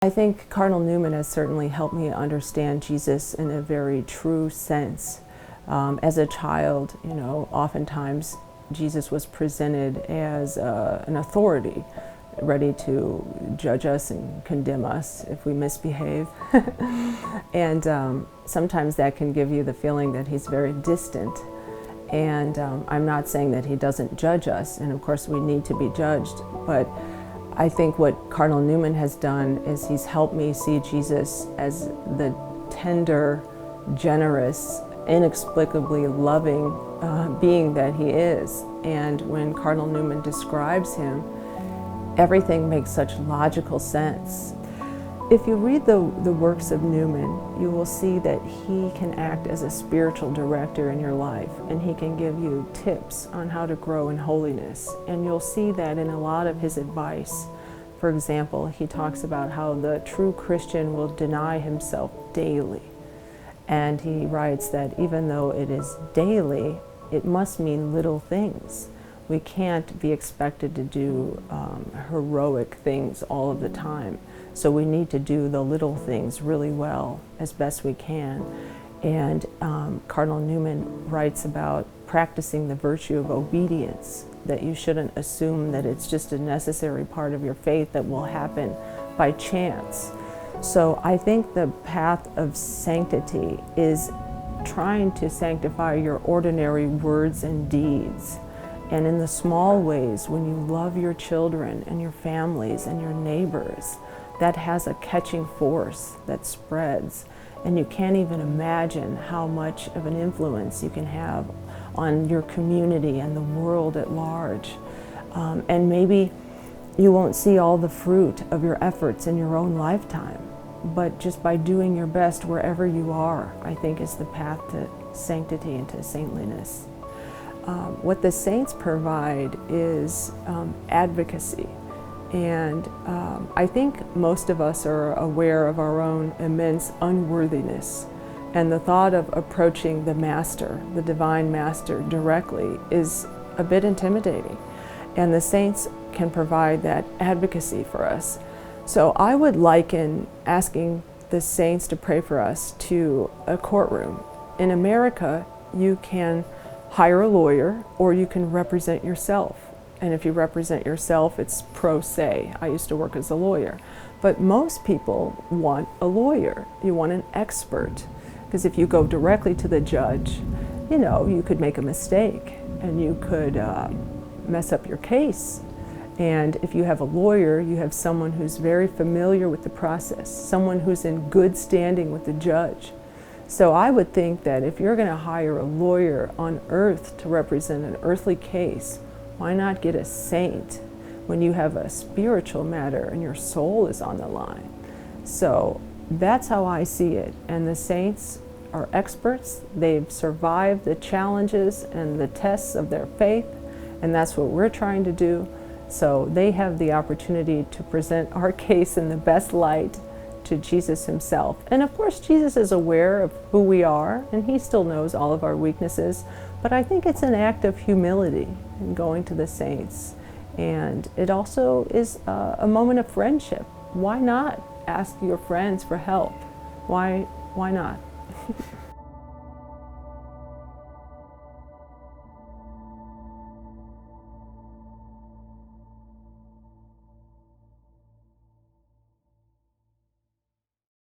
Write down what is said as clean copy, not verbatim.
I think Cardinal Newman has certainly helped me understand Jesus in a very true sense. As a child, oftentimes Jesus was presented as an authority, ready to judge us and condemn us if we misbehave. And sometimes that can give you the feeling that he's very distant. And I'm not saying that he doesn't judge us, and of course we need to be judged, but I think what Cardinal Newman has done is he's helped me see Jesus as the tender, generous, inexplicably loving being that he is. And when Cardinal Newman describes him, everything makes such logical sense. If you read the works of Newman, you will see that he can act as a spiritual director in your life, and he can give you tips on how to grow in holiness. And you'll see that in a lot of his advice. For example, he talks about how the true Christian will deny himself daily. And he writes that even though it is daily, it must mean little things. We can't be expected to do heroic things all of the time. So we need to do the little things really well as best we can. And Cardinal Newman writes about practicing the virtue of obedience, that you shouldn't assume that it's just a necessary part of your faith that will happen by chance. So I think the path of sanctity is trying to sanctify your ordinary words and deeds. And in the small ways, when you love your children and your families and your neighbors, that has a catching force that spreads. And you can't even imagine how much of an influence you can have on your community and the world at large. And maybe you won't see all the fruit of your efforts in your own lifetime, but just by doing your best wherever you are, I think is the path to sanctity and to saintliness. What the saints provide is advocacy. And I think most of us are aware of our own immense unworthiness. And the thought of approaching the Master, the Divine Master, directly is a bit intimidating. And the saints can provide that advocacy for us. So I would liken asking the saints to pray for us to a courtroom. In America, you can hire a lawyer or you can represent yourself. And if you represent yourself, it's pro se. I used to work as a lawyer. But most people want a lawyer. You want an expert. Because if you go directly to the judge, you could make a mistake and you could mess up your case. And if you have a lawyer, you have someone who's very familiar with the process, someone who's in good standing with the judge. So I would think that if you're going to hire a lawyer on earth to represent an earthly case, why not get a saint when you have a spiritual matter and your soul is on the line? So that's how I see it. And the saints are experts. They've survived the challenges and the tests of their faith, and that's what we're trying to do. So they have the opportunity to present our case in the best light to Jesus himself. And of course, Jesus is aware of who we are, and he still knows all of our weaknesses. But I think it's an act of humility in going to the saints. And it also is a moment of friendship. Why not ask your friends for help? Why not?